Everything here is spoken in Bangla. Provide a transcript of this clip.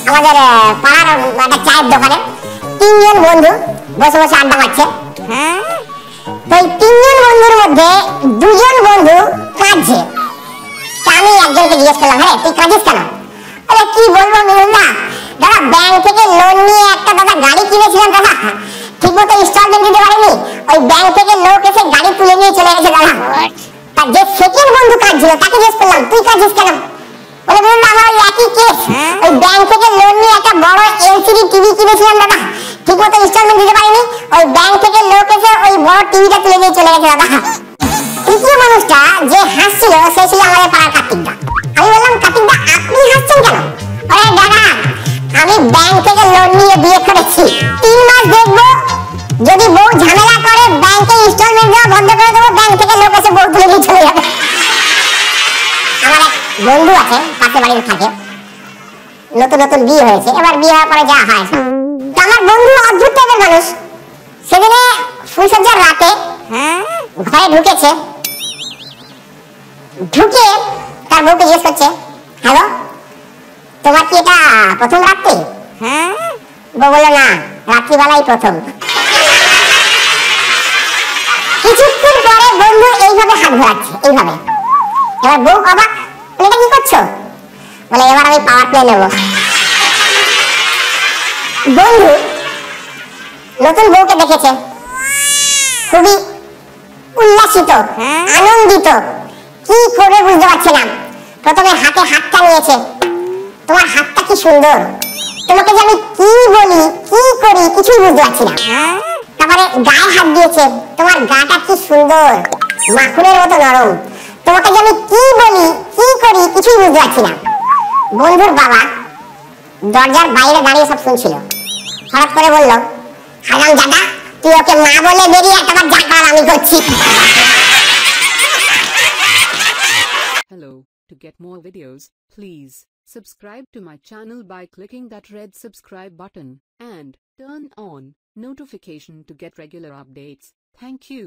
আমাদের পাড়ার একটা চায়ের দোকানে তিনজন বন্ধু বসে বসে আড্ডা মারছে। তো এই তিনজন বন্ধুর মধ্যে দুজন বন্ধু কাঁদছে। আমি একজনকে জিজ্ঞেস করলাম, হ্যাঁ তুই কাঁদিস কেন? বলে কি বলবো মিলুনদা, দাদা ব্যাংক থেকে লোন নিয়ে একটা দাদা গাড়ি কিনেছিলাম দাদা, ঠিক মতো ইনস্টলমেন্ট দিতে পারিনি, ওই ব্যাংক থেকে লোক এসে গাড়ি তুলে নিয়ে চলে গেছে দাদা। তার যে সেকেন্ড বন্ধু কাঁদছিল তাকে জিজ্ঞেস করলাম, তুই কাঁদিস কেন? বলে মিলুনদা আমার ওই একই কেস, ওই ব্যাংক থেকে লোন নিয়ে একটা বড় এলসিডি টিভি কিনেছিলাম দাদা, ঠিক মতো ইনস্টলমেন্ট দিতে পারিনি, ওই ব্যাংক থেকে লোক এসে ওই বড় টিভিটা তুলে নিয়ে চলে গেছে দাদা। তৃতীয় মানুষটা যে হাসছিল সে ছিল আমাদের পাড়ার কার্তিকদা। আমি বললাম, কার্তিকদা আপনি হাসছেন কেন? আরে দাদা আমি ব্যাংক থেকে লোন নিয়ে বিয়ে করেছি, 3 মাস দেখবো, যদি বউ ঝামেলা করে ব্যাংকে ইনস্টলমেন্ট দেওয়া বন্ধ করে দেবো, ব্যাংক থেকে লোক এসে বউ তুলে নিয়ে চলে যাবে। আমার এক বন্ধু আছে পাশের বাড়িতে থাকে, নতুন নতুন বিয়ে হয়েছে, এবার বিয়ে হওয়ার পরে যা হয়, আমার বন্ধু অদ্ভুত টাইপের মানুষ। সেদিনে ফুলসজ্জার রাতে ঘরে ঢুকেছে, ঢুকে তার বউকে জিজ্ঞেস করছে, হ্যালো তোমার কি এটা প্রথম রাত্রি? বউ বললো, না রাত্রিবেলাই প্রথম। কিছুক্ষণ পরে বন্ধু এইভাবে হাত ঘোরাচ্ছে, এইভাবে। এবার বউ অবাক, এটা কি করছো? বলে এবার আমি পাওয়ার প্লে নেব। বন্ধু নতুন বউকে দেখেছে, খুবই উল্লাসিত, আনন্দিত, কি করবে বুঝতে পারছে না। প্রথমে হাতে হাতটা নিয়েছে, তোমার হাতটা কি সুন্দর, তোমাকে যে আমি কি বলি কি করি কিছুই বুঝতে পারছি না। তারপরে গায়ে হাত দিয়েছে, তোমার গাটা কি সুন্দর, মাখনের মতো নরম, তোমাকে যে আমি কি বলি কি করি কিছুই বুঝতে পারছি না। বন্ধুর বাবা দরজার বাইরে দাঁড়িয়ে সব শুনছিল, হঠাৎ করে বলল, হারাম দাদা তুই ওকে মা বলে বেরিয়ে তোমার যা করার আমি করছি। Hello, to get more videos, please subscribe to my channel by clicking that red subscribe button and turn on notification to get regular updates. Thank you.